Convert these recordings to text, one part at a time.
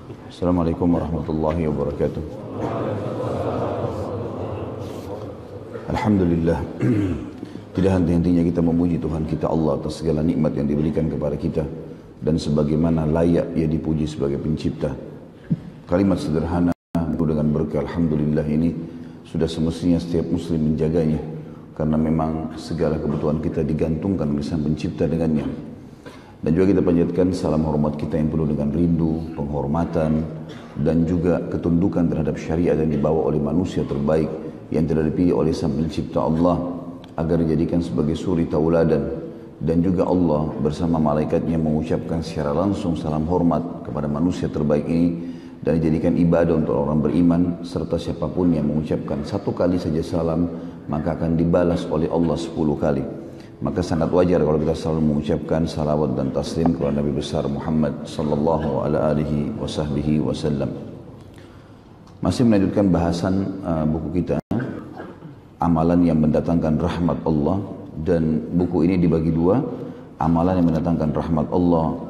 Assalamualaikum warahmatullahi wabarakatuh. Alhamdulillah. Tidak henti-hentinya kita memuji Tuhan kita Allah atas segala nikmat yang diberikan kepada kita, dan sebagaimana layak Ia dipuji sebagai pencipta. Kalimat sederhana dengan berkah Alhamdulillah ini sudah semestinya setiap muslim menjaganya, karena memang segala kebutuhan kita digantungkan oleh Sang Pencipta dengannya. Dan juga kita panjatkan salam hormat kita yang penuh dengan rindu, penghormatan, dan juga ketundukan terhadap syariat yang dibawa oleh manusia terbaik yang telah dipilih oleh Sang Pencipta Allah agar dijadikan sebagai suri tauladan. Dan juga Allah bersama malaikatnya mengucapkan secara langsung salam hormat kepada manusia terbaik ini, dan dijadikan ibadah untuk orang beriman, serta siapapun yang mengucapkan satu kali saja salam maka akan dibalas oleh Allah 10 kali. Maka sangat wajar kalau kita selalu mengucapkan salawat dan taslim kepada Nabi besar Muhammad sallallahu alaihi wasallam. Masih melanjutkan bahasan buku kita, amalan yang mendatangkan rahmat Allah, dan buku ini dibagi dua, amalan yang mendatangkan rahmat Allah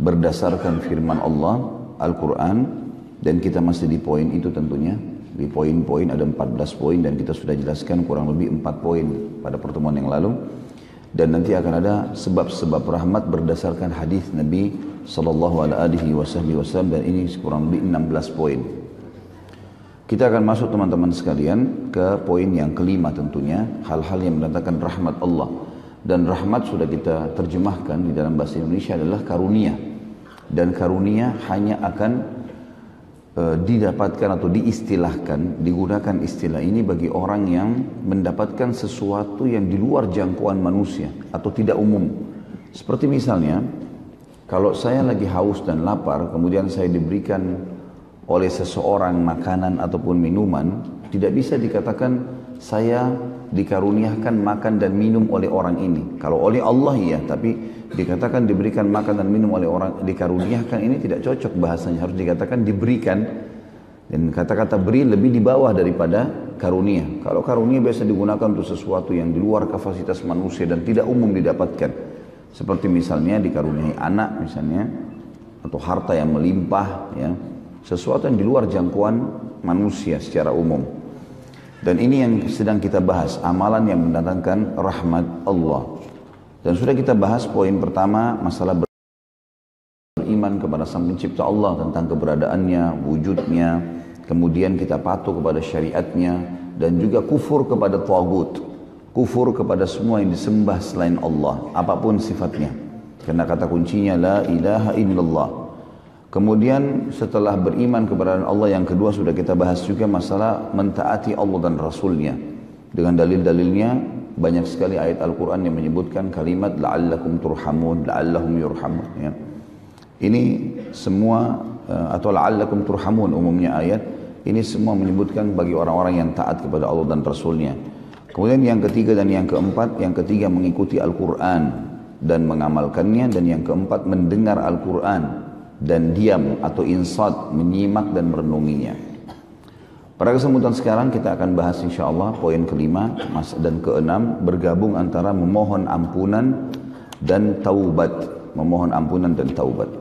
berdasarkan firman Allah Al-Quran, dan kita masih di poin itu tentunya. Di poin-poin ada 14 poin dan kita sudah jelaskan kurang lebih 4 poin pada pertemuan yang lalu. Dan nanti akan ada sebab-sebab rahmat berdasarkan hadis Nabi sallallahu alaihi wasallam, dan ini kurang lebih 16 poin. Kita akan masuk teman-teman sekalian ke poin yang kelima tentunya, hal-hal yang mendatangkan rahmat Allah. Dan rahmat sudah kita terjemahkan di dalam bahasa Indonesia adalah karunia. Dan karunia hanya akan didapatkan atau diistilahkan, digunakan istilah ini bagi orang yang mendapatkan sesuatu yang di luar jangkauan manusia atau tidak umum. Seperti misalnya, kalau saya lagi haus dan lapar, kemudian saya diberikan oleh seseorang makanan ataupun minuman, tidak bisa dikatakan saya dikaruniakan makan dan minum oleh orang ini. Kalau oleh Allah iya, tapi dikatakan diberikan makan dan minum oleh orang, dikaruniakan ini tidak cocok bahasanya, harus dikatakan diberikan. Dan kata-kata beri lebih di bawah daripada karunia. Kalau karunia biasa digunakan untuk sesuatu yang di luar kapasitas manusia dan tidak umum didapatkan. Seperti misalnya dikaruniai anak misalnya, atau harta yang melimpah, ya, sesuatu yang di luar jangkauan manusia secara umum. Dan ini yang sedang kita bahas, amalan yang mendatangkan rahmat Allah. Dan sudah kita bahas poin pertama, masalah beriman kepada Sang Pencipta Allah tentang keberadaannya, wujudnya, kemudian kita patuh kepada syariatnya, dan juga kufur kepada tagut, kufur kepada semua yang disembah selain Allah, apapun sifatnya. Karena kata kuncinya la ilaha illallah. Kemudian setelah beriman kepada Allah, yang kedua sudah kita bahas juga masalah mentaati Allah dan Rasulnya. Dengan dalil-dalilnya, banyak sekali ayat Al-Quran yang menyebutkan kalimat la'allakum turhamun, la'allahum yurhamun. Ya. Ini semua, atau la'allakum turhamun umumnya ayat, ini semua menyebutkan bagi orang-orang yang taat kepada Allah dan Rasulnya. Kemudian yang ketiga dan yang keempat, yang ketiga mengikuti Al-Quran dan mengamalkannya, dan yang keempat mendengar Al-Quran dan diam atau insat, menyimak dan merenunginya. Pada kesempatan sekarang kita akan bahas insyaAllah poin kelima dan keenam, bergabung antara memohon ampunan dan taubat. Memohon ampunan dan taubat.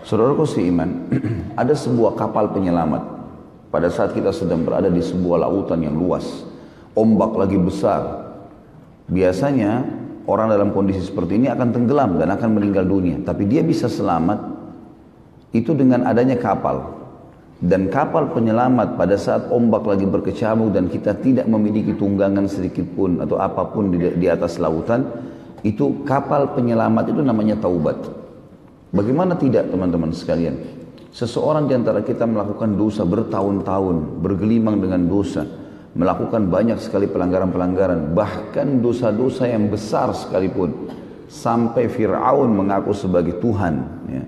Saudaraku seiman, ada sebuah kapal penyelamat. Pada saat kita sedang berada di sebuah lautan yang luas, ombak lagi besar, biasanya orang dalam kondisi seperti ini akan tenggelam dan akan meninggal dunia. Tapi dia bisa selamat itu dengan adanya kapal. Dan kapal penyelamat pada saat ombak lagi berkecamuk dan kita tidak memiliki tunggangan sedikit pun atau apapun di atas lautan, itu kapal penyelamat itu namanya taubat. Bagaimana tidak teman-teman sekalian? Seseorang di antara kita melakukan dosa bertahun-tahun, bergelimang dengan dosa, melakukan banyak sekali pelanggaran-pelanggaran, bahkan dosa-dosa yang besar sekalipun, sampai Fir'aun mengaku sebagai Tuhan, ya.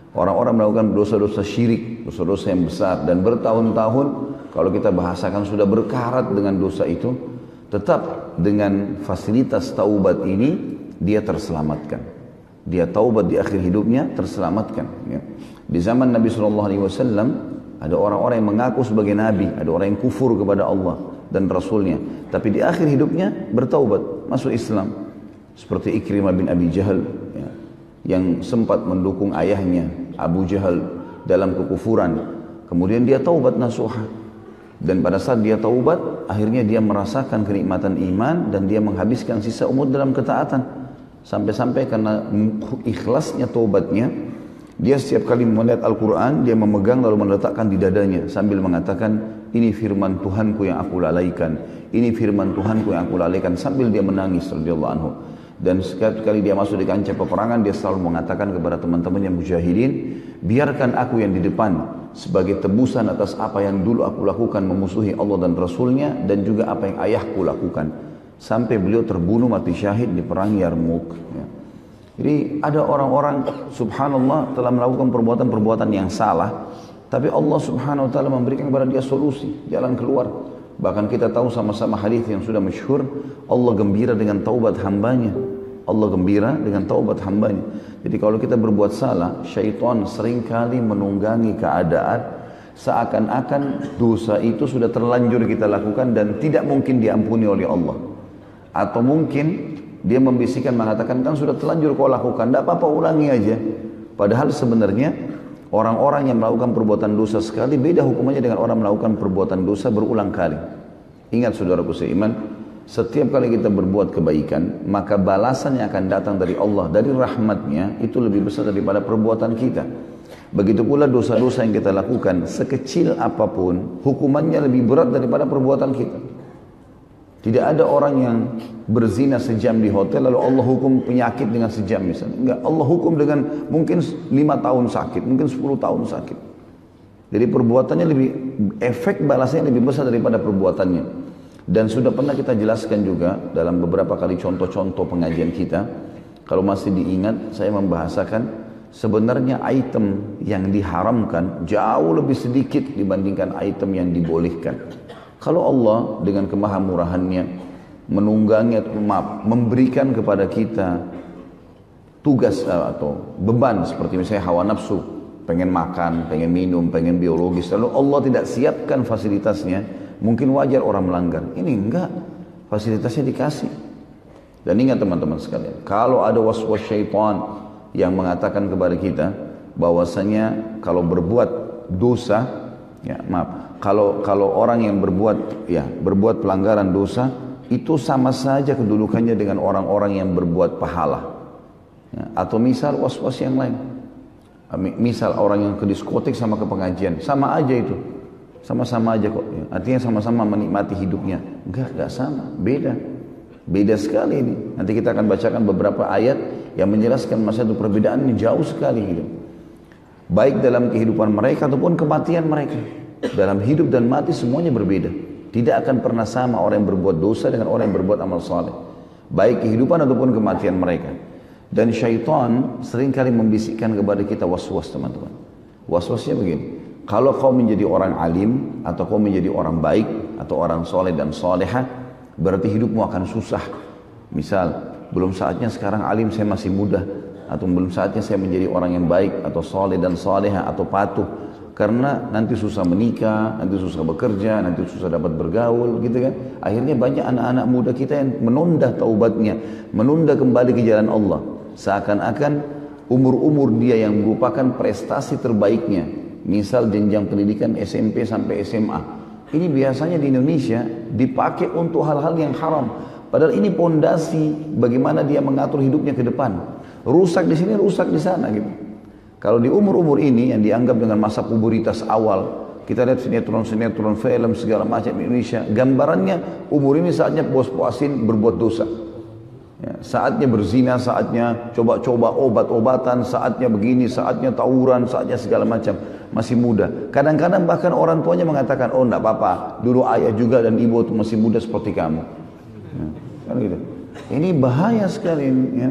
Orang-orang melakukan dosa-dosa syirik, dosa-dosa yang besar, dan bertahun-tahun kalau kita bahasakan sudah berkarat dengan dosa itu, tetap dengan fasilitas taubat ini dia terselamatkan. Dia taubat di akhir hidupnya terselamatkan. Ya. Di zaman Nabi SAW ada orang-orang yang mengaku sebagai Nabi, ada orang yang kufur kepada Allah dan Rasulnya, tapi di akhir hidupnya bertaubat, masuk Islam. Seperti Ikrimah bin Abi Jahal, ya, yang sempat mendukung ayahnya Abu Jahal dalam kekufuran. Kemudian dia taubat nasuha. Dan pada saat dia taubat, akhirnya dia merasakan kenikmatan iman dan dia menghabiskan sisa umur dalam ketaatan. Sampai-sampai karena ikhlasnya taubatnya, dia setiap kali melihat Al-Quran, dia memegang lalu meletakkan di dadanya sambil mengatakan, ini firman Tuhanku yang aku lalaikan, ini firman Tuhanku yang aku lalaikan, sambil dia menangis radhiyallahu anhu. Dan setiap kali dia masuk di kancah peperangan, dia selalu mengatakan kepada teman-teman yang mujahidin, biarkan aku yang di depan sebagai tebusan atas apa yang dulu aku lakukan memusuhi Allah dan Rasulnya, dan juga apa yang ayahku lakukan. Sampai beliau terbunuh mati syahid di perang Yarmouk. Ya. Jadi ada orang-orang subhanallah telah melakukan perbuatan-perbuatan yang salah, tapi Allah subhanahu wa ta'ala memberikan kepada dia solusi, jalan keluar. Bahkan kita tahu sama-sama hadis yang sudah masyhur, Allah gembira dengan taubat hambanya. Allah gembira dengan taubat hambanya. Jadi kalau kita berbuat salah, syaitan seringkali menunggangi keadaan seakan-akan dosa itu sudah terlanjur kita lakukan dan tidak mungkin diampuni oleh Allah. Atau mungkin dia membisikkan mengatakan, kan sudah terlanjur kau lakukan, tidak apa-apa, ulangi aja. Padahal sebenarnya orang-orang yang melakukan perbuatan dosa sekali beda hukumannya dengan orang melakukan perbuatan dosa berulang kali. Ingat saudaraku seiman, setiap kali kita berbuat kebaikan, maka balasan yang akan datang dari Allah, dari rahmatnya, itu lebih besar daripada perbuatan kita. Begitu pula dosa-dosa yang kita lakukan, sekecil apapun, hukumannya lebih berat daripada perbuatan kita. Tidak ada orang yang berzina sejam di hotel lalu Allah hukum penyakit dengan sejam misalnya. Enggak, Allah hukum dengan mungkin 5 tahun sakit, mungkin 10 tahun sakit. Jadi perbuatannya lebih, efek balasnya lebih besar daripada perbuatannya. Dan sudah pernah kita jelaskan juga dalam beberapa kali contoh-contoh pengajian kita. Kalau masih diingat, saya membahasakan sebenarnya item yang diharamkan jauh lebih sedikit dibandingkan item yang dibolehkan. Kalau Allah dengan kemahamurahannya menunggangi atau memberikan kepada kita tugas atau beban seperti misalnya hawa nafsu, pengen makan, pengen minum, pengen biologis, lalu Allah tidak siapkan fasilitasnya, mungkin wajar orang melanggar. Ini enggak, fasilitasnya dikasih. Dan ingat teman-teman sekalian, kalau ada was-was syaitan yang mengatakan kepada kita bahwasanya kalau berbuat dosa, ya maaf, kalau orang yang berbuat pelanggaran dosa itu sama saja kedudukannya dengan orang-orang yang berbuat pahala. Ya, atau misal was-was yang lain. Misal orang yang ke diskotik sama ke pengajian, sama aja itu. Sama-sama aja kok. Ya. Artinya sama-sama menikmati hidupnya. Enggak sama, beda. Beda sekali ini. Nanti kita akan bacakan beberapa ayat yang menjelaskan masalah itu, perbedaannya jauh sekali gitu. Baik dalam kehidupan mereka ataupun kematian mereka. Dalam hidup dan mati semuanya berbeda. Tidak akan pernah sama orang yang berbuat dosa dengan orang yang berbuat amal saleh. Baik kehidupan ataupun kematian mereka. Dan syaitan seringkali membisikkan kepada kita was-was teman-teman. Was-wasnya begini. Kalau kau menjadi orang alim atau kau menjadi orang baik atau orang soleh dan solehah, berarti hidupmu akan susah. Misal, belum saatnya sekarang alim saya masih muda, atau belum saatnya saya menjadi orang yang baik atau soleh dan solehah atau patuh. Karena nanti susah menikah, nanti susah bekerja, nanti susah dapat bergaul, gitu kan. Akhirnya banyak anak-anak muda kita yang menunda taubatnya, menunda kembali ke jalan Allah. Seakan-akan umur-umur dia yang merupakan prestasi terbaiknya. Misal jenjang pendidikan SMP sampai SMA. Ini biasanya di Indonesia dipakai untuk hal-hal yang haram. Padahal ini pondasi bagaimana dia mengatur hidupnya ke depan. Rusak di sini, rusak di sana gitu. Kalau di umur-umur ini yang dianggap dengan masa puberitas awal, kita lihat sinetron-sinetron, film segala macam di Indonesia, gambarannya umur ini saatnya puas-puasin berbuat dosa. Ya, saatnya berzina, saatnya coba-coba obat-obatan, saatnya begini, saatnya tawuran, saatnya segala macam. Masih muda. Kadang-kadang bahkan orang tuanya mengatakan, oh enggak apa-apa, dulu ayah juga dan ibu itu masih muda seperti kamu. Ya, kan gitu. Ini bahaya sekali. Ya.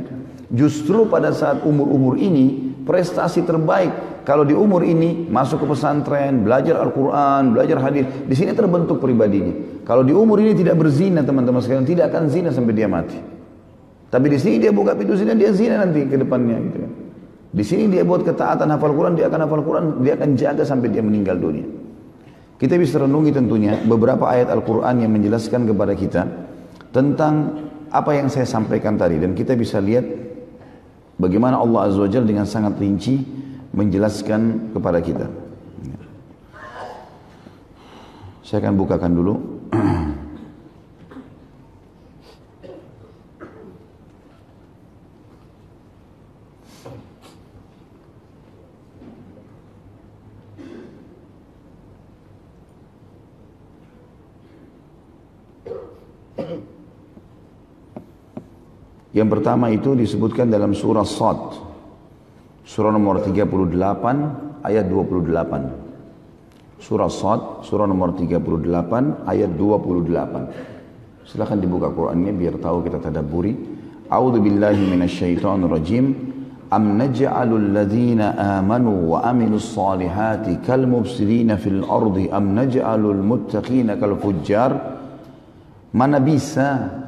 Justru pada saat umur-umur ini, prestasi terbaik. Kalau di umur ini masuk ke pesantren, belajar Al-Quran, belajar hadis, di sini terbentuk pribadinya. Kalau di umur ini tidak berzina teman-teman sekalian, tidak akan zina sampai dia mati. Tapi di sini dia buka pintu zina, dia zina nanti ke depannya gitu kan. Di sini dia buat ketaatan hafal Quran, dia akan hafal Quran, dia akan jaga sampai dia meninggal dunia. Kita bisa renungi tentunya beberapa ayat Al-Quran yang menjelaskan kepada kita tentang apa yang saya sampaikan tadi, dan kita bisa lihat bagaimana Allah Azza wa Jalla dengan sangat rinci menjelaskan kepada kita. Saya akan bukakan dulu. Yang pertama itu disebutkan dalam surah Sad, surah nomor 38 ayat 28. Surah Sad, surah nomor 38 ayat 28. Silakan dibuka Qur'annya biar tahu kita tadabburi. A'udzu billahi minasyaitonir rajim. Am naj'alul ladzina amanu wa amilus solihati kal mufsidina fil ardi am naj'alul muttaqina kal fujjar. Mana bisa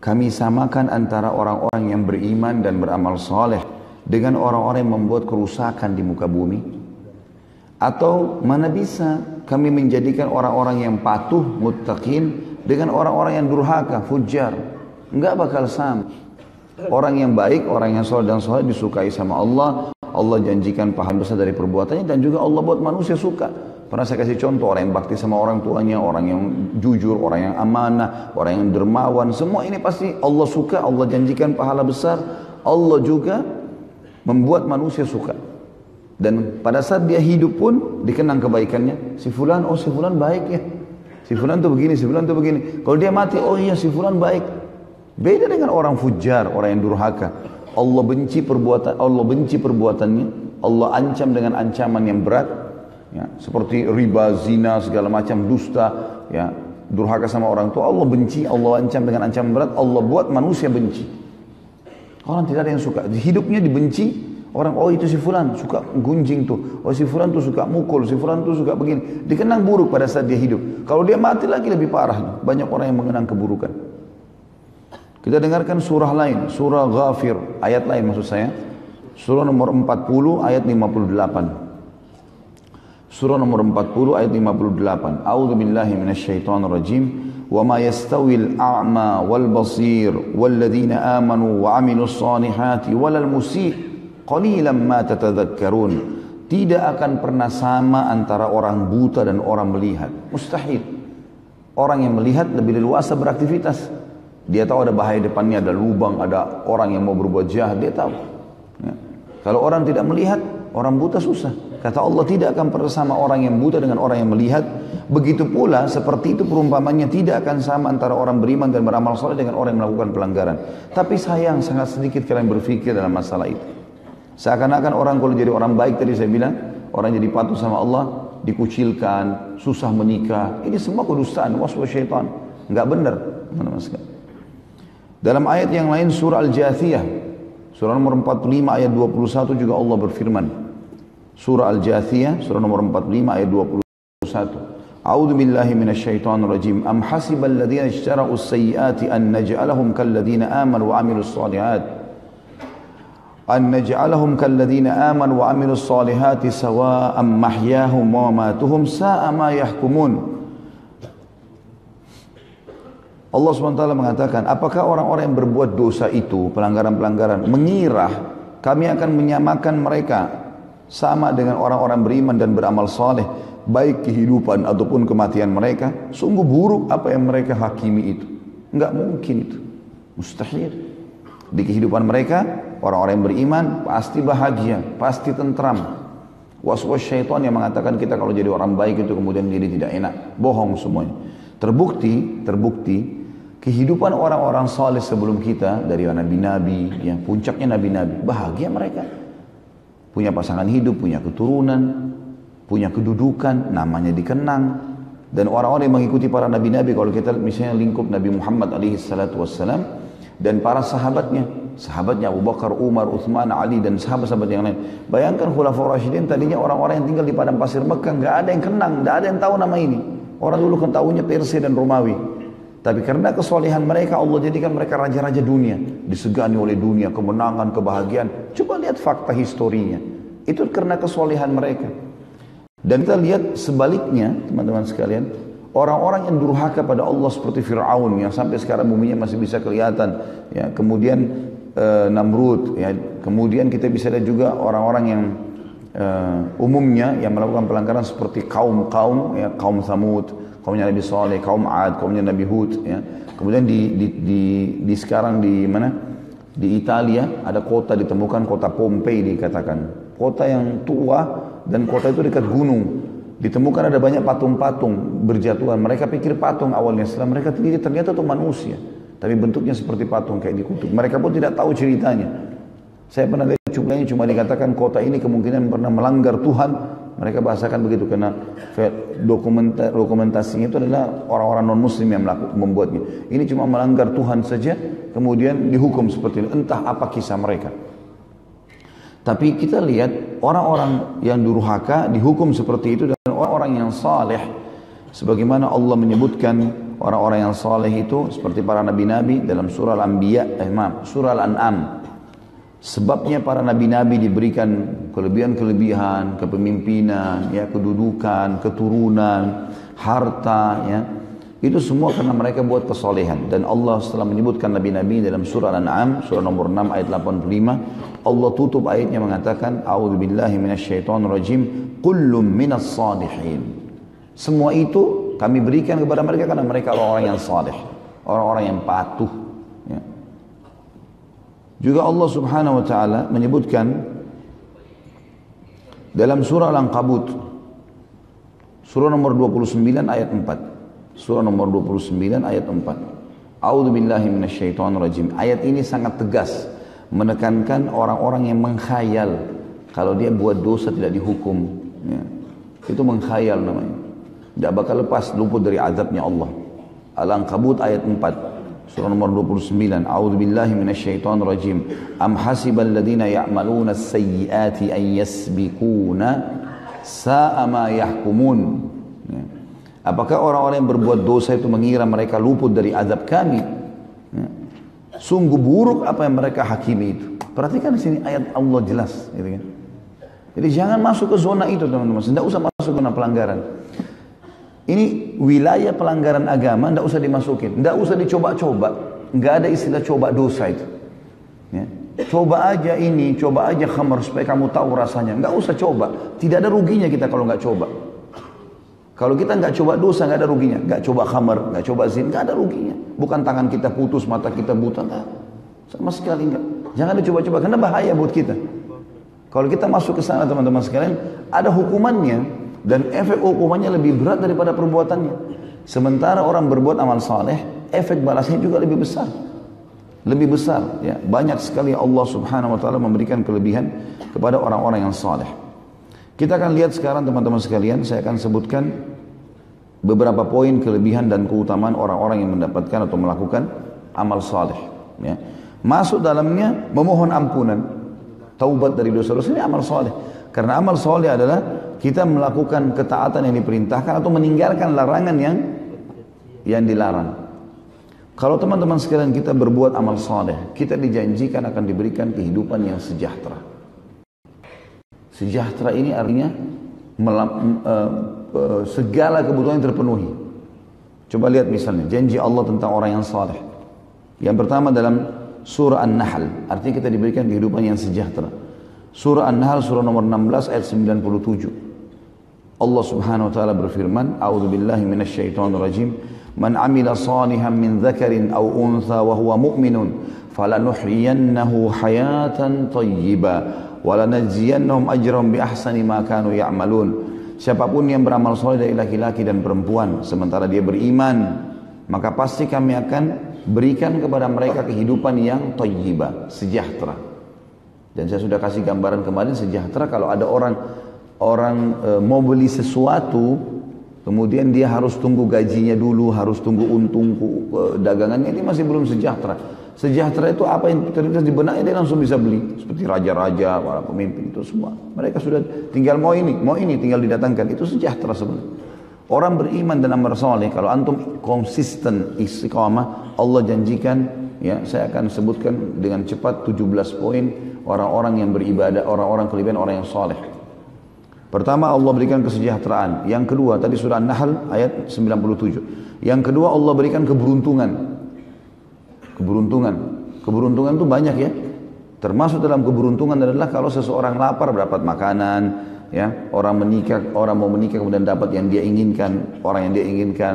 kami samakan antara orang-orang yang beriman dan beramal saleh dengan orang-orang yang membuat kerusakan di muka bumi? Atau mana bisa kami menjadikan orang-orang yang patuh, muttaqin dengan orang-orang yang durhaka, fujjar? Enggak bakal sama. Orang yang baik, orang yang saleh dan saleh disukai sama Allah. Allah janjikan pahala besar dari perbuatannya dan juga Allah buat manusia suka. Pernah saya kasih contoh orang yang bakti sama orang tuanya, orang yang jujur, orang yang amanah, orang yang dermawan. Semua ini pasti Allah suka, Allah janjikan pahala besar. Allah juga membuat manusia suka. Dan pada saat dia hidup pun dikenang kebaikannya. Si fulan, oh si fulan baik ya. Si fulan tuh begini, si fulan tuh begini. Kalau dia mati, oh iya si fulan baik. Beda dengan orang fujar, orang yang durhaka. Allah benci perbuatannya. Allah ancam dengan ancaman yang berat. Ya, seperti riba, zina, segala macam dusta, ya, durhaka sama orang tua, Allah benci, Allah ancam dengan ancaman berat, Allah buat manusia benci. Orang tidak ada yang suka, hidupnya dibenci, orang, oh itu si fulan suka gunjing tuh, oh si fulan tuh suka mukul, si fulan tuh suka begini, dikenang buruk pada saat dia hidup. Kalau dia mati lagi lebih parah, banyak orang yang mengenang keburukan. Kita dengarkan surah lain, surah Ghafir, ayat lain maksud saya, surah nomor 40 ayat 58. Surah nomor 40 ayat 58. A'udzu billahi minasyaitonir rajim. Wa ma yastawil a'ma wal basir wal ladzina amanu wa 'amilus solihati walal musii qalilan ma tatadzakkarun. Tidak akan pernah sama antara orang buta dan orang melihat. Mustahil. Orang yang melihat lebih leluasa beraktivitas. Dia tahu ada bahaya depannya, ada lubang, ada orang yang mau berbuat jahat, dia tahu. Ya. Kalau orang tidak melihat, orang buta susah. Kata Allah tidak akan pernah sama orang yang buta dengan orang yang melihat. Begitu pula seperti itu perumpamannya tidak akan sama antara orang beriman dan beramal saleh dengan orang yang melakukan pelanggaran. Tapi sayang sangat sedikit kalian berpikir dalam masalah itu. Seakan-akan orang kalau jadi orang baik tadi saya bilang, orang jadi patuh sama Allah, dikucilkan, susah menikah. Ini semua kedustaan, waswas syaitan. Enggak benar. Dalam ayat yang lain surah Al-Jathiyah, surah nomor 45 ayat 21 juga Allah berfirman. Surah Al-Jathiyah, surah nomor 45 ayat 21. A'udzu billahi minasyaitonir rajim. Am hasibal ladzina ijtara'u as-sayyi'ati an naj'alahum kal ladzina amanu wa 'amilus shalihat. An naj'alahum kal ladzina amanu wa 'amilus shalihati sawa'an mahyahum wa mamatuhum sa'a ma yahkumun. Allah SWT mengatakan, apakah orang-orang yang berbuat dosa itu, pelanggaran-pelanggaran, mengira kami akan menyamakan mereka sama dengan orang-orang beriman dan beramal saleh, baik kehidupan ataupun kematian mereka? Sungguh buruk apa yang mereka hakimi itu. Enggak mungkin itu. Mustahil. Di kehidupan mereka, orang-orang yang beriman pasti bahagia, pasti tentram. Was-was syaitan yang mengatakan kita kalau jadi orang baik itu kemudian jadi tidak enak. Bohong semuanya. Terbukti, kehidupan orang-orang saleh sebelum kita, dari nabi-nabi, ya, puncaknya nabi-nabi, bahagia mereka. Punya pasangan hidup, punya keturunan, punya kedudukan, namanya dikenang. Dan orang-orang yang mengikuti para nabi-nabi, kalau kita misalnya lingkup Nabi Muhammad SAW dan para sahabatnya Abu Bakar, Umar, Uthman, Ali dan sahabat-sahabat yang lain. Bayangkan Khulafaur Rasyidin tadinya orang-orang yang tinggal di padang pasir Mekah, nggak ada yang kenang, nggak ada yang tahu nama ini. Orang dulu kan tahunya Persia dan Romawi. Tapi karena kesolehan mereka, Allah jadikan mereka raja-raja dunia. Disegani oleh dunia, kemenangan, kebahagiaan. Coba lihat fakta historinya. Itu karena kesolehan mereka. Dan kita lihat sebaliknya, teman-teman sekalian. Orang-orang yang durhaka pada Allah seperti Fir'aun, yang sampai sekarang buminya masih bisa kelihatan. Ya, kemudian Namrud. Ya, kemudian kita bisa lihat juga orang-orang yang umumnya yang melakukan pelanggaran seperti kaum ya, kaum Thamud, kaumnya Nabi Saleh, kaum Ad, kaumnya Nabi Hud ya. Kemudian di sekarang di mana? Di Italia ada kota ditemukan, kota Pompei dikatakan. Kota yang tua dan kota itu dekat gunung. Ditemukan ada banyak patung-patung berjatuhan. Mereka pikir patung awalnya, setelah mereka teliti ternyata itu manusia. Tapi bentuknya seperti patung kayak dikutuk. Mereka pun tidak tahu ceritanya. Saya pernah lihat cuplikannya, cuma dikatakan kota ini kemungkinan pernah melanggar Tuhan. Mereka bahasakan begitu karena dokumentasinya itu adalah orang-orang non-muslim yang membuatnya. Ini cuma melanggar Tuhan saja, kemudian dihukum seperti itu. Entah apa kisah mereka. Tapi kita lihat orang-orang yang durhaka dihukum seperti itu, dan orang-orang yang saleh, sebagaimana Allah menyebutkan orang-orang yang saleh itu seperti para nabi-nabi dalam surah Al-Anbiya, surah Al-An'am. Sebabnya para nabi-nabi diberikan kelebihan-kelebihan, kepemimpinan, ya, kedudukan, keturunan, harta, ya. Itu semua karena mereka buat kesolehan. Dan Allah setelah menyebutkan nabi-nabi dalam surah Al-An'am, surah nomor 6 ayat 85, Allah tutup ayatnya mengatakan, A'udzubillahi minasyaitonirrajim, kullum minas salihin. Semua itu kami berikan kepada mereka karena mereka orang-orang yang saleh, orang-orang yang patuh. Ya. Juga Allah Subhanahu wa taala menyebutkan dalam surah Al-Ankabut, surah nomor 29 ayat 4. Surah nomor 29 ayat 4. A'udzubillahi minasyaitonirrajim. Ayat ini sangat tegas menekankan orang-orang yang mengkhayal kalau dia buat dosa tidak dihukum. Ya. Itu mengkhayal namanya. Tidak bakal lepas luput dari azabnya Allah. Al-Ankabut ayat 4. Surah nomor 29. A'udzubillahi minasyaitonirrajim. Am hasibal ladzina ya'maluna as-sayyi'ati an yasbiquna sa'a ma yahkumun. Ya. Apakah orang-orang yang berbuat dosa itu mengira mereka luput dari azab kami? Ya. Sungguh buruk apa yang mereka hakimi itu. Perhatikan di sini ayat Allah jelas, gitu kan. Jadi jangan masuk ke zona itu, teman-teman. Tidak usah masuk ke zona pelanggaran. Ini wilayah pelanggaran agama, tidak usah dimasukin, tidak usah dicoba-coba, nggak ada istilah coba dosa itu. Ya. Coba aja ini, coba aja khamar supaya kamu tahu rasanya, nggak usah coba. Tidak ada ruginya kita kalau nggak coba. Kalau kita nggak coba dosa, nggak ada ruginya. Nggak coba khamar, nggak coba zina, nggak ada ruginya. Bukan tangan kita putus, mata kita buta, nggak. Sama sekali nggak. Jangan dicoba-coba, karena bahaya buat kita. Kalau kita masuk ke sana, teman-teman sekalian, ada hukumannya. Dan efek hukumannya lebih berat daripada perbuatannya. Sementara orang berbuat amal saleh, efek balasnya juga lebih besar. Lebih besar. Ya. Banyak sekali Allah Subhanahu wa taala memberikan kelebihan kepada orang-orang yang saleh. Kita akan lihat sekarang, teman-teman sekalian, saya akan sebutkan beberapa poin kelebihan dan keutamaan orang-orang yang mendapatkan atau melakukan amal saleh. Ya. Masuk dalamnya memohon ampunan, taubat dari dosa-dosa, ini amal saleh. Karena amal saleh adalah kita melakukan ketaatan yang diperintahkan atau meninggalkan larangan yang dilarang. Kalau teman-teman sekalian kita berbuat amal saleh, kita dijanjikan akan diberikan kehidupan yang sejahtera. Sejahtera ini artinya segala kebutuhan yang terpenuhi. Coba lihat misalnya janji Allah tentang orang yang saleh. Yang pertama dalam surah An-Nahl, artinya kita diberikan kehidupan yang sejahtera. Surah An-Nahl surah nomor 16 ayat 97. Allah Subhanahu wa taala berfirman, A'udzubillahi minasyaitonirrajim. Man 'amila shalihan min dzakarin aw untha wa huwa mu'minun falanuhyiyannahu hayatan thayyibah wa lanajziyannahum ajrahum bi ahsani ma kanu ya'malun. Siapapun yang beramal saleh dari laki-laki dan perempuan sementara dia beriman, maka pasti kami akan berikan kepada mereka kehidupan yang thayyibah, sejahtera. Dan saya sudah kasih gambaran kemarin, sejahtera kalau ada orang mau beli sesuatu, kemudian dia harus tunggu gajinya dulu, harus tunggu untung dagangannya, ini masih belum sejahtera. Sejahtera itu apa yang terlintas di benaknya, dia langsung bisa beli. Seperti raja-raja, para pemimpin itu semua. Mereka sudah tinggal mau ini tinggal didatangkan. Itu sejahtera sebenarnya. Orang beriman dan amal saleh, kalau antum konsisten istiqamah, Allah janjikan, ya, saya akan sebutkan dengan cepat 17 poin orang-orang yang beribadah, orang-orang kelebihan orang yang saleh. Pertama, Allah berikan kesejahteraan. Yang kedua, tadi surah An-Nahl ayat 97. Yang kedua, Allah berikan keberuntungan. Keberuntungan itu banyak ya. Termasuk dalam keberuntungan adalah kalau seseorang lapar dapat makanan, ya, orang mau menikah kemudian dapat yang dia inginkan, orang yang dia inginkan,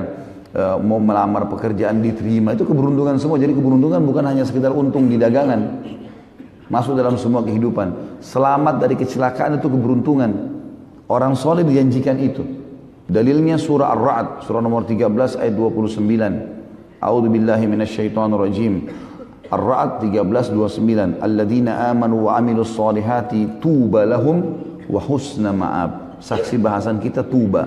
mau melamar pekerjaan diterima, itu keberuntungan semua. Jadi keberuntungan bukan hanya sekedar untung di dagangan, masuk dalam semua kehidupan. Selamat dari kecelakaan itu keberuntungan. Orang soleh dijanjikan itu. Dalilnya surah Ar-Ra'd, surah nomor 13 ayat 29. A'udzu billahi minasyaitonir rajim. Ar-Ra'd 13:29. Alladzina amanu wa amilus solihati tuba lahum wa husna ma'ab. Saksi bahasan kita tuba.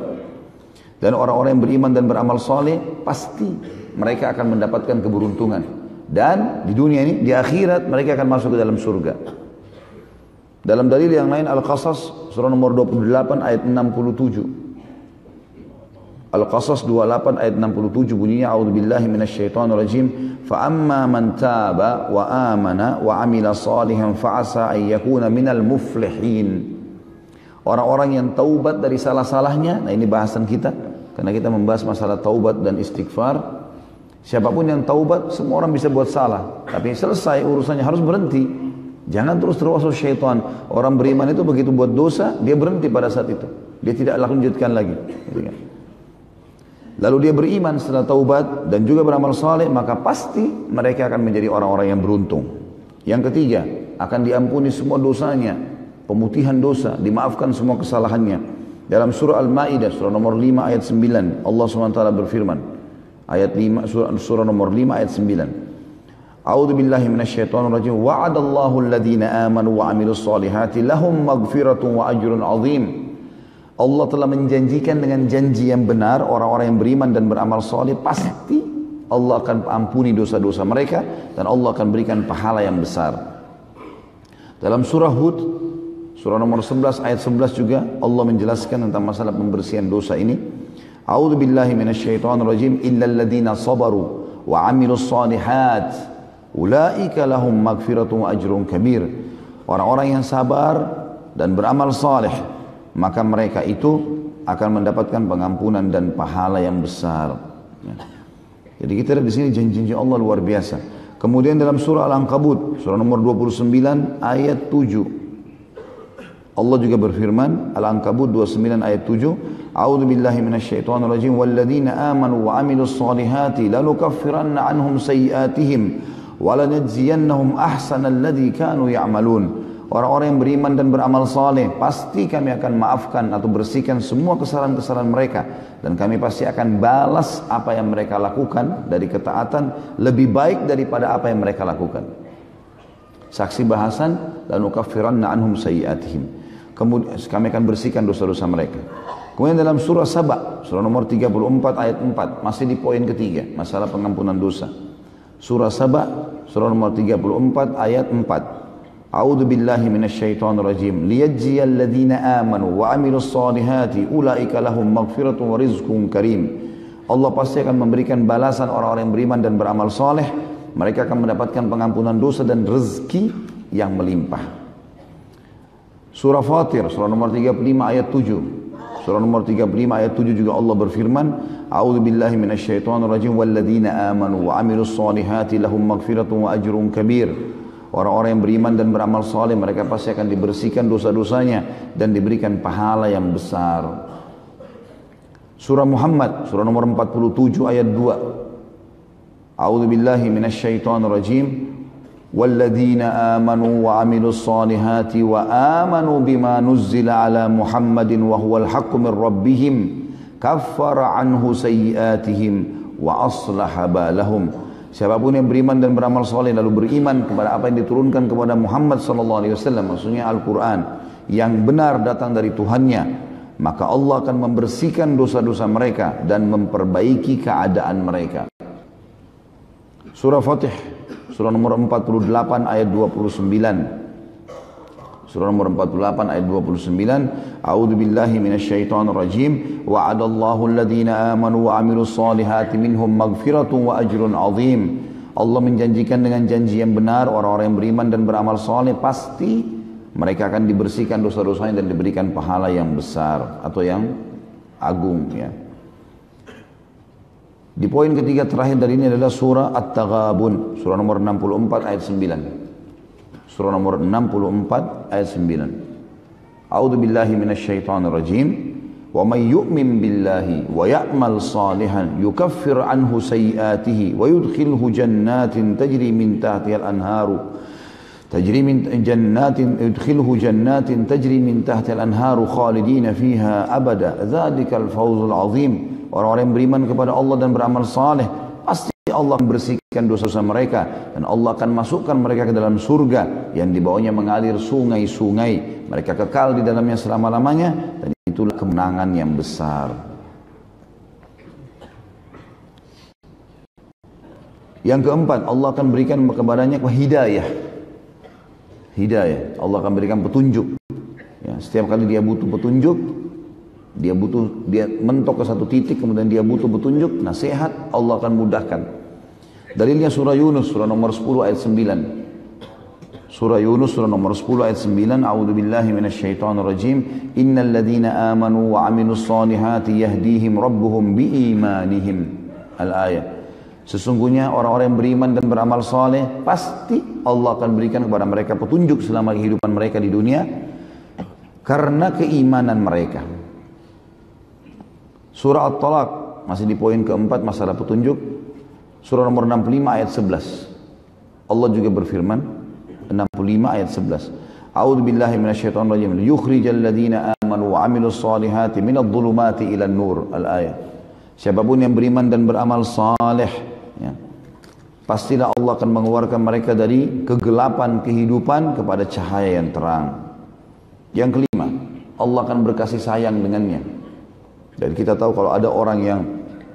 Dan orang-orang yang beriman dan beramal soleh pasti mereka akan mendapatkan keberuntungan. Dan di dunia ini, di akhirat mereka akan masuk ke dalam surga. Dalam dalil yang lain Al-Qasas surah nomor 28 ayat 67. Al-Qasas 28 ayat 67 bunyinya a'udzubillahi minasyaitonir rajim fa amma man taba wa amana wa amila salihan fa asa ay yakuna minal muflihin. Orang-orang yang taubat dari salah-salahnya, nah ini bahasan kita karena kita membahas masalah taubat dan istighfar. Siapapun yang taubat, semua orang bisa buat salah, tapi selesai urusannya, harus berhenti. Jangan terus terwaswas syaitan. Orang beriman itu begitu buat dosa, dia berhenti pada saat itu. Dia tidak lanjutkan lagi. Lalu dia beriman setelah taubat dan juga beramal saleh, maka pasti mereka akan menjadi orang-orang yang beruntung. Yang ketiga, akan diampuni semua dosanya, pemutihan dosa, dimaafkan semua kesalahannya. Dalam surah Al-Maidah surah nomor 5 ayat 9, Allah SWT berfirman, ayat 5 surah nomor 5 ayat 9. A'udzu billahi minasyaitonir rajim. Wa'adallahu alladhina amanu wa 'amilus solihati lahum maghfiratun wa ajrun 'azim. Allah telah menjanjikan dengan janji yang benar orang-orang yang beriman dan beramal soleh pasti Allah akan ampuni dosa-dosa mereka dan Allah akan berikan pahala yang besar. Dalam surah Hud surah nomor 11 ayat 11 juga Allah menjelaskan tentang masalah pembersihan dosa ini. A'udzu billahi minasyaitonir rajim. Illal ladzina sabaru wa 'amilus solihat ulaika lahum maghfiratun wa ajrun kabir. Orang-orang yang sabar dan beramal saleh, maka mereka itu akan mendapatkan pengampunan dan pahala yang besar. Jadi kita lihat di sini janji-janji Allah luar biasa. Kemudian dalam surah Al-Ankabut surah nomor 29 ayat 7 Allah juga berfirman, Al-Ankabut 29 ayat 7, A'udzu billahi minasyaitonir rajim walladzina amanu wa 'amilus solihati lanukaffiranna 'anhum sayyi'atihim wa lanajziyannahum ahsanal ladzi kanu ya'malun. Orang-orang yang beriman dan beramal saleh pasti kami akan maafkan atau bersihkan semua kesalahan-kesalahan mereka dan kami pasti akan balas apa yang mereka lakukan dari ketaatan lebih baik daripada apa yang mereka lakukan. Saksi bahasan lanukaffiranna 'anhum sayyi'atihim. Kemudian kami akan bersihkan dosa-dosa mereka. Kemudian dalam surah Saba, surah nomor 34 ayat 4, masih di poin ketiga, masalah pengampunan dosa. Surah Saba, surah nomor 34 ayat 4. A'udzu billahi minasyaitonir rajim. Liyajziyal ladzina amanu wa 'amilus solihati ulaika lahum maghfiratun wa rizqun karim. Allah pasti akan memberikan balasan orang-orang yang beriman dan beramal saleh. Mereka akan mendapatkan pengampunan dosa dan rezeki yang melimpah. Surah Fatir, surah nomor 35 ayat 7. Surah nomor 35 ayat 7 juga Allah berfirman, A'udzu billahi minasyaitonir rajim walladzina amanu wa 'amilus solihati lahum maghfiratun wa ajrun kabir. Orang-orang yang beriman dan beramal saleh mereka pasti akan dibersihkan dosa-dosanya dan diberikan pahala yang besar. Surah Muhammad, surah nomor 47 ayat 2. A'udzu billahi minasyaitonir rajim. Walladzina amanu wa 'amilus solihati wa amanu bima nuzzila ala Muhammadin wa huwal haqqu min rabbihim kaffara anhu sayyi'atihim wa aslaha balahum. Siapapun yang beriman dan beramal soleh lalu beriman kepada apa yang diturunkan kepada Muhammad sallallahu alaihi wasallam, maksudnya Al-Qur'an yang benar datang dari Tuhannya, maka Allah akan membersihkan dosa-dosa mereka dan memperbaiki keadaan mereka. Surah Fatih, surah nomor 48 ayat 29. Surah nomor 48 ayat 29. A'udzu billahi minasyaitonir rajim. Wa'adallahu alladhina amanu wa 'amilus solihati minhum maghfiratun wa ajrun 'azim. Allah menjanjikan dengan janji yang benar orang-orang yang beriman dan beramal saleh pasti mereka akan dibersihkan dosa-dosanya dan diberikan pahala yang besar atau yang agung, ya. Di poin ketiga terakhir dari ini adalah surah At-Taghabun, surah nomor 64 ayat 9. surah nomor 64 ayat 9. A'udzu billahi minasyaitonir rajim. Wa may yu'min billahi wa ya'mal salihan yukaffir anhu sayyi'atihi wa yudkhilhu jannatin tajri min tahtiha al-anharu يدخله جنات تجري من تحت الأنهار خالدين فيها أبدا ذلك الفوز العظيم. Orang-orang yang beriman kepada Allah dan beramal saleh, pasti Allah akan bersihkan dosa-dosa mereka dan Allah akan masukkan mereka ke dalam surga yang di bawahnya mengalir sungai-sungai. Mereka kekal di dalamnya selama-lamanya dan itulah kemenangan yang besar. Yang keempat, Allah akan berikan kepadanya hidayah. Hidayah, Allah akan berikan petunjuk. Ya, setiap kali dia butuh petunjuk, dia mentok ke satu titik, kemudian dia butuh petunjuk, nasihat, Allah akan mudahkan. Dalilnya surah Yunus, surah nomor 10 ayat 9. Surah Yunus, surah nomor 10 ayat 9. A'udzu billahi minasyaitonir rajim. Innal ladzina amanu wa 'amilus solihati yahdihim rabbuhum biimanihim. Al-ayat. Sesungguhnya orang-orang yang beriman dan beramal soleh, pasti Allah akan berikan kepada mereka petunjuk selama kehidupan mereka di dunia karena keimanan mereka. Surah At-Talaq masih di poin keempat masalah petunjuk. Surah nomor 65 ayat 11. Allah juga berfirman 65 ayat 11. A'udzu billahi minasyaitonir rajim. Yukhrijal ladzina amanu wa 'amilus solihati minadh dhulumati ilan nur. Al-ayat. Siapapun yang beriman dan beramal saleh, ya, pastilah Allah akan mengeluarkan mereka dari kegelapan kehidupan kepada cahaya yang terang. Yang kelima, Allah akan berkasih sayang dengannya. Dan kita tahu kalau ada orang yang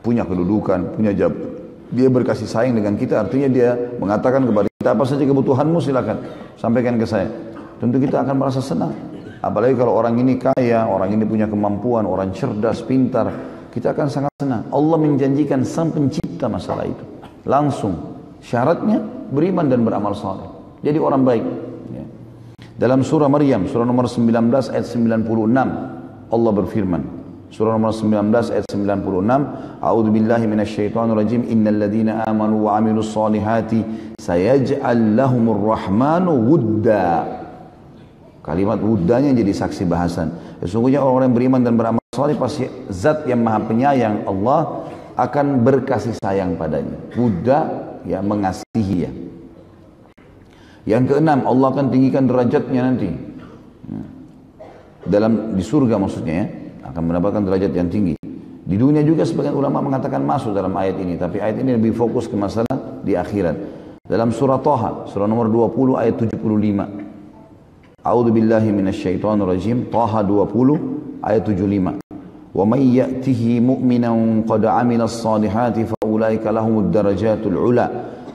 punya kedudukan, punya jabatan, dia berkasih sayang dengan kita, artinya dia mengatakan kepada kita, apa saja kebutuhanmu silakan sampaikan ke saya. Tentu kita akan merasa senang. Apalagi kalau orang ini kaya, orang ini punya kemampuan, orang cerdas, pintar, kita akan sangat senang. Allah menjanjikan sang pencipta masalah itu. Langsung. Syaratnya beriman dan beramal saleh. Jadi orang baik. Ya. Dalam surah Maryam, surah nomor 19 ayat 96, Allah berfirman. Surah nomor 19 ayat 96. A'udzu billahi minasyaitonir rajim. Innal ladzina amanu wa 'amilus solihati sayaj'al lahumur rahmanu wudda. Kalimat wuddanya jadi saksi bahasan. Sesungguhnya orang-orang yang beriman dan beramal saleh pasti zat yang maha penyayang Allah akan berkasih sayang padanya. Wudda, ya, mengasihi ya. Yang keenam, Allah akan tinggikan derajatnya nanti. Di surga maksudnya ya, akan mendapatkan derajat yang tinggi. Di dunia juga sebagian ulama mengatakan masuk dalam ayat ini, tapi ayat ini lebih fokus ke masalah di akhirat. Dalam surah Thaha, surah nomor 20 ayat 75. A'udzu billahi minasyaitonir rajim. Thaha 20 ayat 75. Wa may ya'tihi mu'minan qad 'amilas solihati fa ulaika lahumud darajatul 'ula.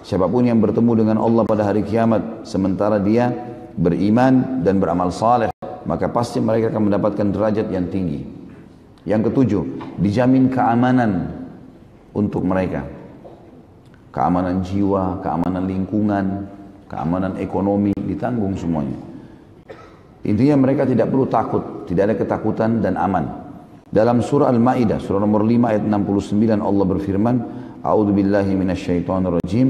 Siapapun yang bertemu dengan Allah pada hari kiamat sementara dia beriman dan beramal saleh, maka pasti mereka akan mendapatkan derajat yang tinggi. Yang ketujuh, dijamin keamanan untuk mereka. Keamanan jiwa, keamanan lingkungan, keamanan ekonomi ditanggung semuanya. Intinya mereka tidak perlu takut, tidak ada ketakutan dan aman. Dalam surah Al-Maidah, surah nomor 5 ayat 69 Allah berfirman, A'udzu billahi minasyaitonir rajim.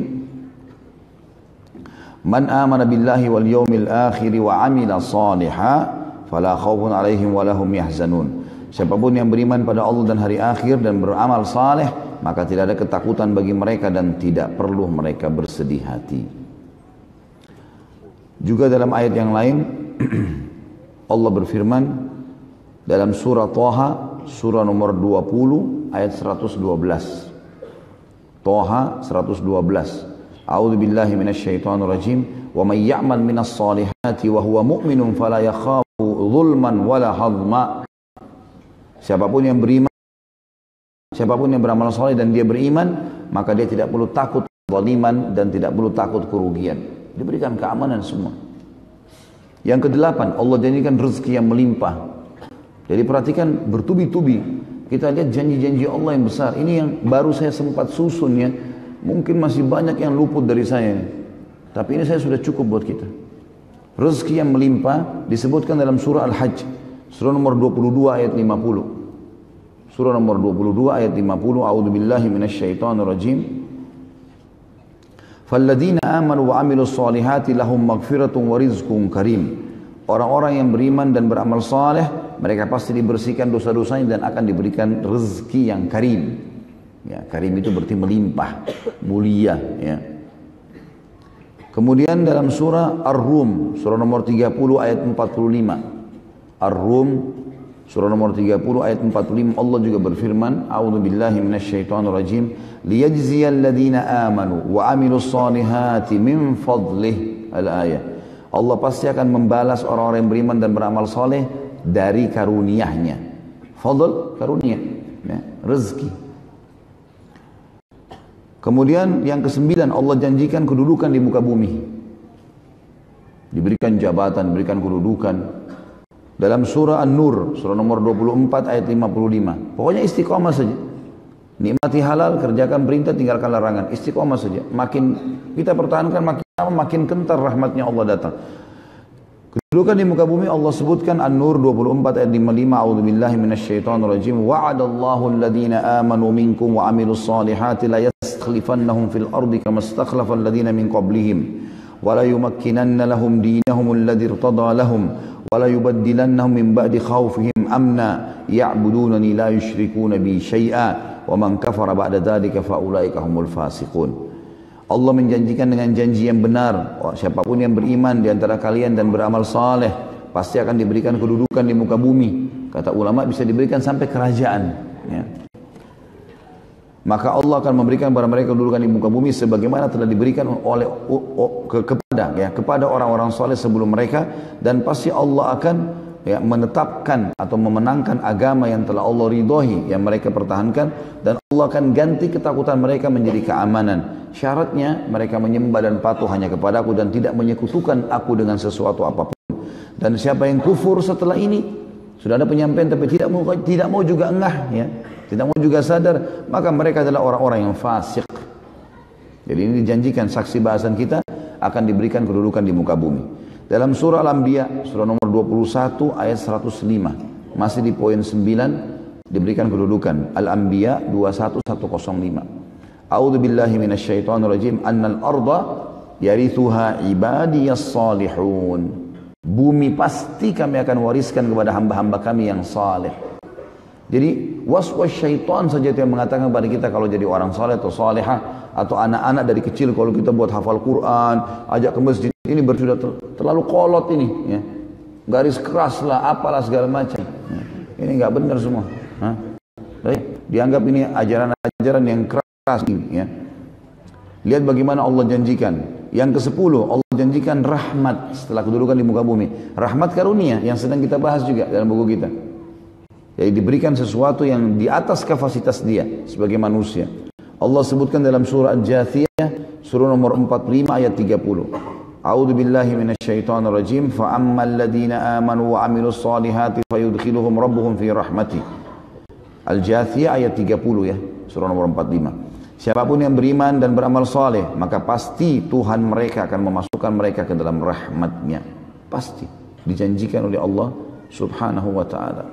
Man amana billahi wal yawmil akhir wa 'amila shalihan fala khaufun 'alaihim wa lahum yahzanun. Siapapun yang beriman pada Allah dan hari akhir dan beramal saleh, maka tidak ada ketakutan bagi mereka dan tidak perlu mereka bersedih hati. Juga dalam ayat yang lain Allah berfirman dalam surah Thaha, surah nomor 20 ayat 112. Thaha 112. A'udzu billahi minasyaitonir rajim. Wa may ya'mal minas solihati wa huwa mu'minun fala yakhafu zulman wala hadma. Siapapun yang beriman, siapapun yang beramal saleh dan dia beriman, maka dia tidak perlu takut zaliman dan tidak perlu takut kerugian. Diberikan keamanan semua. Yang kedelapan, Allah janjikan rezeki yang melimpah. Jadi perhatikan bertubi-tubi. Kita lihat janji-janji Allah yang besar. Ini yang baru saya sempat susun ya. Mungkin masih banyak yang luput dari saya. Tapi ini saya sudah cukup buat kita. Rezeki yang melimpah disebutkan dalam surah Al-Hajj. Surah nomor 22 ayat 50. Surah nomor 22 ayat 50. A'udzu billahi minasyaitonir rajim. Falladzina amanu wa amilus solihati lahum maghfiratun wa rizqun karim. Orang-orang yang beriman dan beramal saleh, mereka pasti dibersihkan dosa-dosanya dan akan diberikan rezeki yang karim. Ya, karim itu berarti melimpah, mulia. Ya. Kemudian dalam surah Ar-Rum, surah nomor 30 ayat 45. Ar-Rum, surah nomor 30 ayat 45, Allah juga berfirman, A'udzubillahi minasyaitonirrajim, liyajziyal ladzina amanu wa amilus solihati min fadlih. Al-ayah. Allah pasti akan membalas orang-orang yang beriman dan beramal soleh dari karunia-Nya. Fadl, karunia, ya, rezeki. Kemudian yang ke-9, Allah janjikan kedudukan di muka bumi. Diberikan jabatan, diberikan kedudukan. Dalam surah An-Nur, surah nomor 24 ayat 55. Pokoknya istiqomah saja. Nikmati halal, kerjakan perintah, tinggalkan larangan. Istiqomah saja. Makin kita pertahankan, makin kental rahmatnya Allah datang. Kedudukan di muka bumi Allah sebutkan An-Nur 24 ayat 55. A'udzubillahi minasyaitonirrajim. Wa'adallahu alladhina amanu minkum wa amilus solihati la yastakhlifannahum fil ardi kama istakhlafa alladhina min qablihim wa la yumakkinanna lahum dinahum alladhi irtada lahum wa la yubaddilannahum min ba'di khawfihim amna ya'budunani la yushrikuna bi syai'a wa man kafara ba'da dzalika fa ulaika humul fasiqun. Allah menjanjikan dengan janji yang benar, siapapun yang beriman di antara kalian dan beramal saleh pasti akan diberikan kedudukan di muka bumi. Kata ulama bisa diberikan sampai kerajaan, ya. Maka Allah akan memberikan kepada mereka kedudukan di muka bumi sebagaimana telah diberikan oleh kepada orang-orang saleh sebelum mereka, dan pasti Allah akan menetapkan atau memenangkan agama yang telah Allah ridhoi yang mereka pertahankan, dan Allah akan ganti ketakutan mereka menjadi keamanan. Syaratnya mereka menyembah dan patuh hanya kepada Aku dan tidak menyekutukan Aku dengan sesuatu apapun. Dan siapa yang kufur setelah ini, sudah ada penyampaian tapi tidak mau juga engah, ya, tidak mau juga sadar, maka mereka adalah orang-orang yang fasik. Jadi ini dijanjikan saksi bahasan kita akan diberikan kedudukan di muka bumi. Dalam surah Al-Anbiya, surah nomor 21 ayat 105, masih di poin 9 diberikan kedudukan. Al-Anbiya 21105. A'udzu billahi minasyaitonir rajim. Annal arda yarithuha ibadiyas salihun. Bumi pasti kami akan wariskan kepada hamba-hamba kami yang saleh. Jadi waswas syaitan saja yang mengatakan kepada kita kalau jadi orang saleh atau salehah, atau anak-anak dari kecil kalau kita buat hafal Quran, ajak ke masjid, ini sudah terlalu kolot ini, ya. Garis keras lah, apalah segala macam. Ya. Ini nggak benar semua. Dianggap ini ajaran-ajaran yang keras ini, ya. Lihat bagaimana Allah janjikan. Yang ke-10, Allah janjikan rahmat setelah kedudukan di muka bumi. Rahmat karunia yang sedang kita bahas juga dalam buku kita. Jadi diberikan sesuatu yang di atas kapasitas dia sebagai manusia. Allah sebutkan dalam surah Al-Jathiyah, surah nomor 45 ayat 30. A'udzu billahi minasyaitonir rajim. Fa ammal ladzina amanu wa amilus solihati fayudkhiluhum rabbuhum fi rahmati. Al-Jathiyah ayat 30, ya, surah nomor 45. Siapapun yang beriman dan beramal saleh, maka pasti Tuhan mereka akan memasukkan mereka ke dalam rahmat-Nya. Pasti dijanjikan oleh Allah Subhanahu wa taala.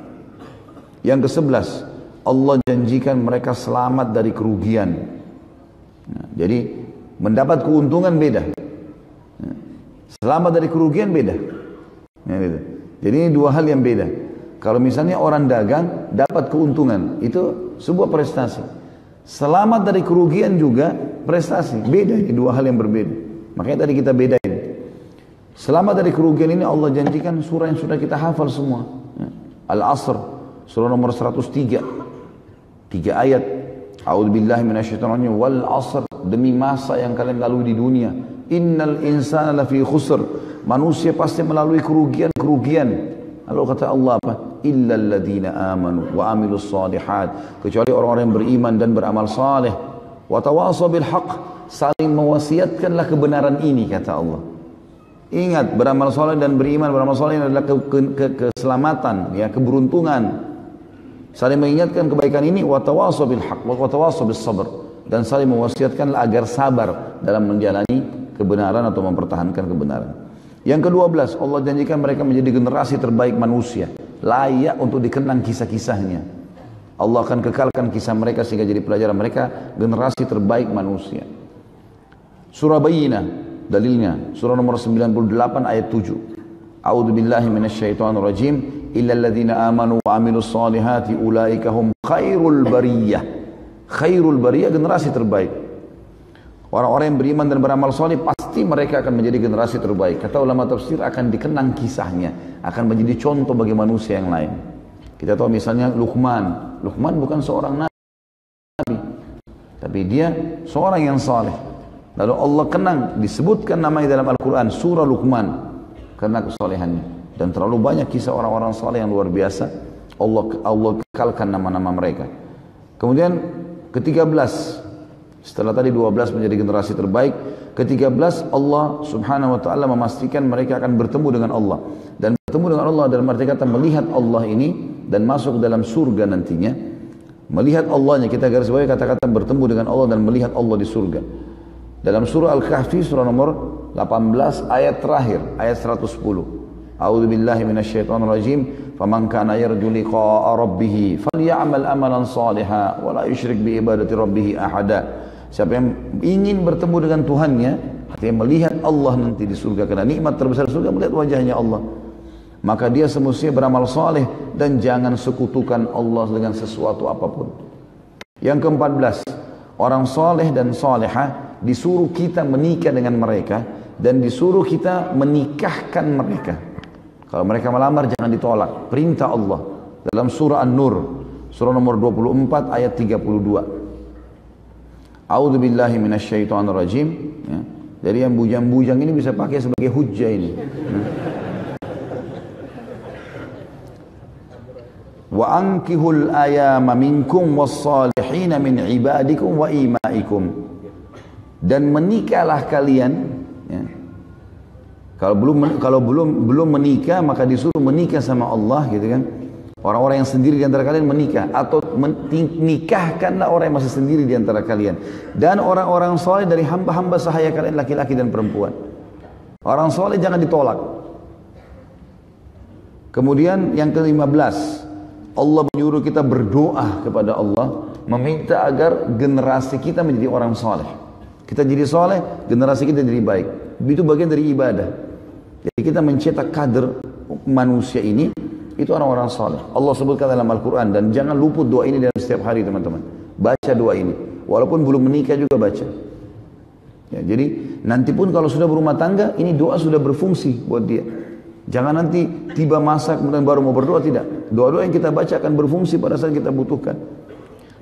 Yang ke-11, Allah janjikan mereka selamat dari kerugian. Nah, jadi mendapat keuntungan beda. Nah, selamat dari kerugian beda. Nah, gitu. Jadi ini dua hal yang beda. Kalau misalnya orang dagang dapat keuntungan, itu sebuah prestasi. Selamat dari kerugian juga prestasi. Beda, ini dua hal yang berbeda. Makanya tadi kita bedain. Selamat dari kerugian ini Allah janjikan surah yang sudah kita hafal semua. Al-Asr, surah nomor 103. 3 ayat. A'udzubillahi minasyaitonir rajim. Wal 'asr, demi masa yang kalian lalui di dunia. Innal insana lafi khusr. Manusia pasti melalui kerugian. Lalu kata Allah apa? Illal ladzina amanu wa amilus solihat. Kecuali orang-orang yang beriman dan beramal saleh. Wa tawasaw bil haqq, saling mewasiatkanlah kebenaran ini, kata Allah. Ingat, beramal saleh dan beriman beramal saleh adalah keselamatan, ya, keberuntungan. Saling mengingatkan kebaikan ini, wa tawasaw bil haqq wa tawasaw bis sabr, dan saling mewasiatkanlah agar sabar dalam menjalani kebenaran atau mempertahankan kebenaran. Yang ke-12, Allah janjikan mereka menjadi generasi terbaik manusia, layak untuk dikenang kisah-kisahnya. Allah akan kekalkan kisah mereka sehingga jadi pelajaran mereka, generasi terbaik manusia. Surah Bayyinah, dalilnya surah nomor 98 ayat 7. A'udzu billahi minasyaitonir rajim. Illal ladzina amanu wa amilus solihati ulaika hum khairul bariyah. Khairul bariyah, generasi terbaik. Orang-orang yang beriman dan beramal soleh pasti mereka akan menjadi generasi terbaik. Kata ulama tafsir, akan dikenang kisahnya, akan menjadi contoh bagi manusia yang lain. Kita tahu misalnya Luqman. Luqman bukan seorang nabi, tapi dia seorang yang saleh. Lalu Allah kenang, disebutkan namanya dalam Al-Quran, surah Luqman, karena kesolehannya. Dan terlalu banyak kisah orang-orang saleh yang luar biasa. Allah kekalkan nama-nama mereka. Kemudian ke-13, setelah tadi 12 menjadi generasi terbaik, ke-13 Allah subhanahu wa ta'ala memastikan mereka akan bertemu dengan Allah. Dan bertemu dengan Allah dalam arti kata melihat Allah ini dan masuk dalam surga nantinya. Melihat Allahnya, kita garis bawahi kata-kata bertemu dengan Allah dan melihat Allah di surga. Dalam surah Al-Kahfi surah nomor 18 ayat terakhir, ayat 110. A'udzu billahi minasyaitonir rajim. Faman kana yarju liqa'a rabbih falyamal amalan shalihan wa la yusyrik bi ibadati rabbih ahada. Siapa yang ingin bertemu dengan Tuhannya, artinya melihat Allah nanti di surga, karena nikmat terbesar surga melihat wajahnya Allah, maka dia semestinya beramal saleh dan jangan sekutukan Allah dengan sesuatu apapun. Yang ke-14, orang saleh dan salehah disuruh kita menikah dengan mereka dan disuruh kita menikahkan mereka. Kalau mereka melamar jangan ditolak, perintah Allah dalam surah An-Nur, surah nomor 24 ayat 32. A'udzu billahi minasyaitonir rajim. Ya. Jadi yang bujang-bujang ini bisa pakai sebagai hujjah ini. Wa ankihul ayama minkum was-salihin min ibadikum wa imaikum. Dan menikahlah kalian, ya. Kalau belum menikah maka disuruh menikah sama Allah, gitu kan. Orang-orang yang sendiri di antara kalian menikah, atau nikahkanlah orang yang masih sendiri di antara kalian, dan orang-orang soleh dari hamba-hamba sahaya kalian laki-laki dan perempuan. Orang soleh jangan ditolak. Kemudian yang ke-15, Allah menyuruh kita berdoa kepada Allah, meminta agar generasi kita menjadi orang soleh. Kita jadi soleh, generasi kita jadi baik. Itu bagian dari ibadah. Jadi kita mencetak kader manusia ini, itu orang-orang saleh. Allah sebutkan dalam Al-Quran, dan jangan luput doa ini dalam setiap hari teman-teman. Baca doa ini, walaupun belum menikah juga baca. Ya, jadi nanti pun kalau sudah berumah tangga, ini doa sudah berfungsi buat dia. Jangan nanti tiba masa kemudian baru mau berdoa, tidak. Doa-doa yang kita baca akan berfungsi pada saat kita butuhkan.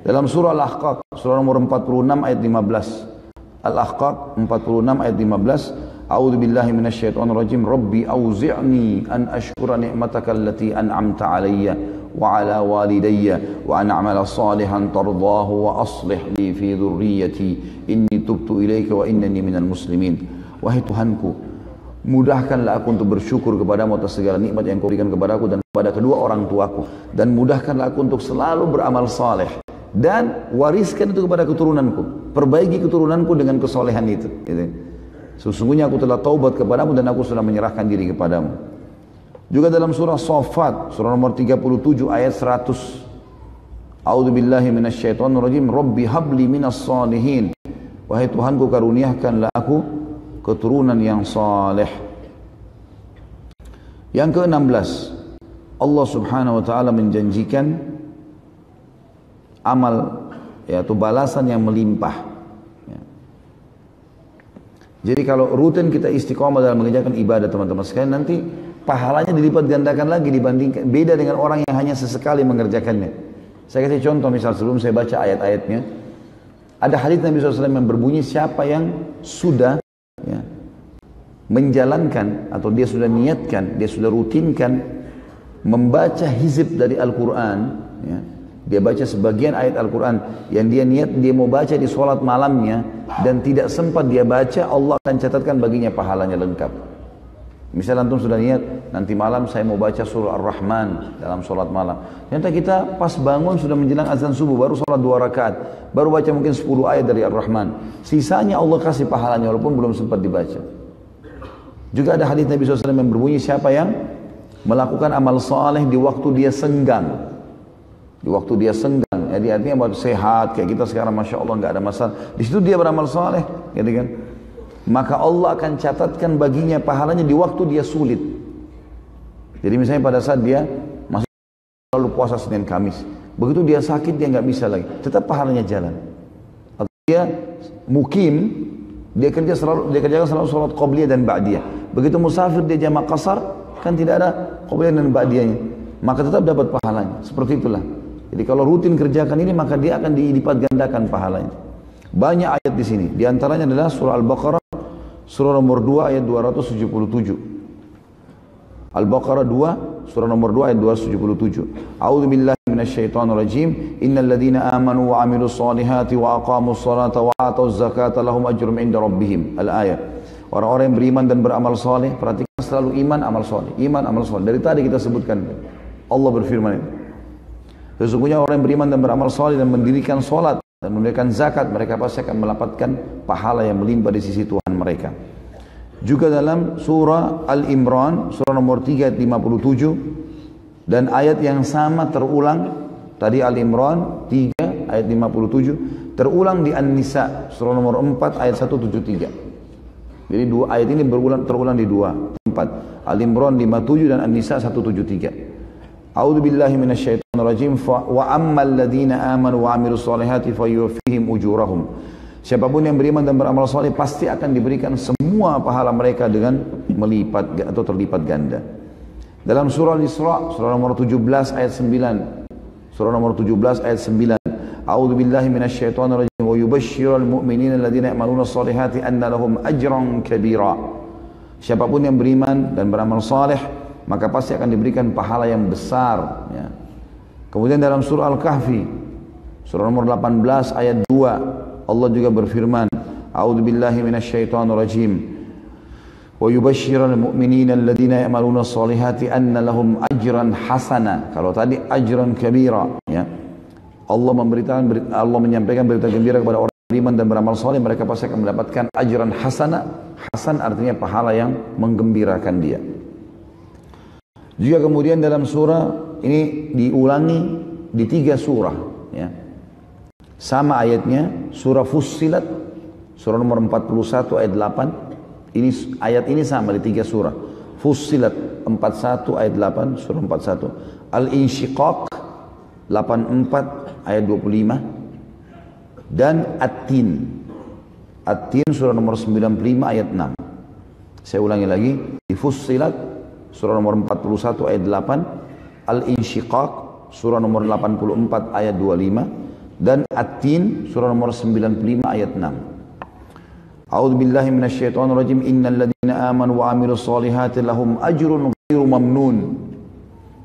Dalam surah Al-Ahqaq, surah nomor 46 ayat 15. Al-Ahqaq 46 ayat 15. A'udzu billahi minasyaitonir rajim. Rabbi auzi'ni an ashkura ni'mataka allati an'amta 'alayya wa 'ala walidayya wa an a'mala salihan tardahu wa aslih li fi dhurriyyati inni tubtu ilaika wa innani minal muslimin. Wahai Tuhanku, mudahkanlah aku untuk bersyukur kepadamu atas segala nikmat yang kau berikan kepadaku dan kepada kedua orang tuaku, dan mudahkanlah aku untuk selalu beramal saleh, dan wariskan itu kepada keturunanku, perbaiki keturunanku dengan kesolehan itu, gitu. Sesungguhnya aku telah taubat kepadamu dan aku sudah menyerahkan diri kepadamu. Juga dalam surah Shaffat, surah nomor 37 ayat 100. A'udzu billahi minasyaitonir rajim. Rabbi habli minas salihin. Wahai Tuhanku, karuniakanlah aku keturunan yang saleh. Yang ke-16, Allah Subhanahu wa taala menjanjikan amal, yaitu balasan yang melimpah. Jadi kalau rutin kita istiqomah dalam mengerjakan ibadah teman-teman sekalian, nanti pahalanya dilipat gandakan lagi dibandingkan, beda dengan orang yang hanya sesekali mengerjakannya. Saya kasih contoh, misal sebelum saya baca ayat-ayatnya, ada hadits Nabi SAW yang berbunyi, siapa yang sudah menjalankan atau dia sudah niatkan, dia sudah rutinkan membaca hizib dari Al-Quran, dia baca sebagian ayat Al-Quran yang dia niat dia mau baca di sholat malamnya dan tidak sempat dia baca, Allah akan catatkan baginya pahalanya lengkap. Misalnya antum sudah niat, nanti malam saya mau baca surah Ar-Rahman dalam sholat malam. Ternyata kita pas bangun sudah menjelang azan subuh, baru sholat 2 rakaat, baru baca mungkin 10 ayat dari Ar-Rahman. Sisanya Allah kasih pahalanya walaupun belum sempat dibaca. Juga ada hadis Nabi SAW yang berbunyi, siapa yang melakukan amal saleh di waktu dia senggang. Di waktu dia senggang, jadi artinya buat sehat kayak kita sekarang, masya Allah nggak ada masalah. Di situ dia beramal saleh, gitu kan? maka Allah akan catatkan baginya pahalanya di waktu dia sulit. Jadi misalnya pada saat dia masih selalu puasa Senin Kamis, begitu dia sakit dia nggak bisa lagi, tetap pahalanya jalan. Atau dia mukim, dia kerjakan selalu sholat qabliyah dan ba'diyah. Begitu musafir dia jamak qasar, kan tidak ada qabliyah dan ba'diyahnya, maka tetap dapat pahalanya. Seperti itulah. Jadi kalau rutin kerjakan ini maka dia akan dilipat gandakan pahalanya. Banyak ayat di sini. Di antaranya adalah surah Al-Baqarah, surah nomor 2 ayat 277. Al-Baqarah 2, surah nomor 2 ayat 277. A'udzu billahi minasyaitonir rajim. Innal ladzina amanu wa 'amilus solihati wa aqamus salata wa atuz zakata lahum ajrun 'inda rabbihim. Al-ayat. Orang-orang yang beriman dan beramal saleh, perhatikan selalu iman, amal saleh. Iman, amal saleh. Dari tadi kita sebutkan Allah berfirman itu. Sesungguhnya orang yang beriman dan beramal saleh dan mendirikan salat dan menunaikan zakat, mereka pasti akan mendapatkan pahala yang melimpah di sisi Tuhan mereka. Juga dalam surah Al-Imran, surah nomor 3 ayat 57, dan ayat yang sama terulang, tadi Al-Imran 3 ayat 57, terulang di An-Nisa, surah nomor 4 ayat 173. Jadi dua ayat ini terulang di dua tempat. Al-Imran 57 dan An-Nisa 173. A'udzu billahi minasyaitonir rajim. Wa ammal ladzina amanu wa 'amilus solihati fayuwaffihim ujurahum. Siapapun yang beriman dan beramal saleh pasti akan diberikan semua pahala mereka dengan melipat atau terlipat ganda. Dalam surah Al-Isra, surah nomor 17 ayat 9. Surah nomor 17 ayat 9. A'udzu billahi minasyaitonir rajim. Wa yubashshirul mu'minina alladzina ya'maluna sholihati anna lahum ajran kabira. Siapapun yang beriman dan beramal saleh maka pasti akan diberikan pahala yang besar, ya. Kemudian dalam surah Al-Kahfi, surah nomor 18 ayat 2, Allah juga berfirman, A'udzu billahi minasyaitonir rajim. Wa yubashshirul mu'minina alladzina ya'maluna sholihati anna lahum ajran hasana. Kalau tadi ajran kabira, ya. Allah menyampaikan berita gembira kepada orang beriman dan beramal saleh, mereka pasti akan mendapatkan ajran hasana. Hasan artinya pahala yang menggembirakan dia. Juga kemudian dalam surah ini diulangi di 3 surah, ya. Sama ayatnya, surah Fussilat, surah nomor 41 ayat 8. Ayat ini sama di 3 surah. Fussilat 41 ayat 8, surah 41. Al-Insyiqaq 84 ayat 25. Dan At-Tin. At-Tin surah nomor 95 ayat 6. Saya ulangi lagi, di Fussilat surah nomor 41 ayat 8, Al-Insyiqaq surah nomor 84 ayat 25, dan At-Tin surah nomor 95 ayat 6. A'udzu billahi minasyaitonir rajim. Innal ladzina amanu wa 'amilus solihati lahum ajrun ghairu mamnun.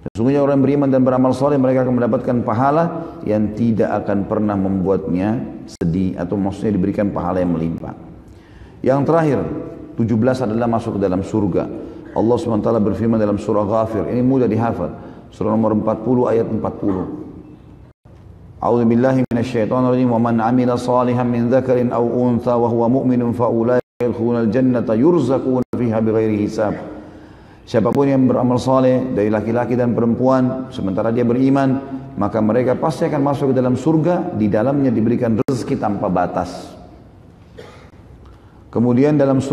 Sesungguhnya orang yang beriman dan beramal saleh mereka akan mendapatkan pahala yang tidak akan pernah membuatnya sedih, atau maksudnya diberikan pahala yang melimpah. Yang terakhir 17 adalah masuk ke dalam surga. Allah SWT berfirman dalam surah Ghafir, ini mudah dihafal, surah nomor 40 ayat 40. A'udzu billahi minasyaitonir rajim. Wa man 'amila shalihan min dzakarin aw untha wa huwa mu'minun fa ulaika yadkhulunal jannata yurzaquna fiha bighairi hisab. Siapapun yang beramal saleh dari laki-laki dan perempuan sementara dia beriman, maka mereka pasti akan masuk ke dalam surga, di dalamnya diberikan rezeki tanpa batas. Kemudian dalam surah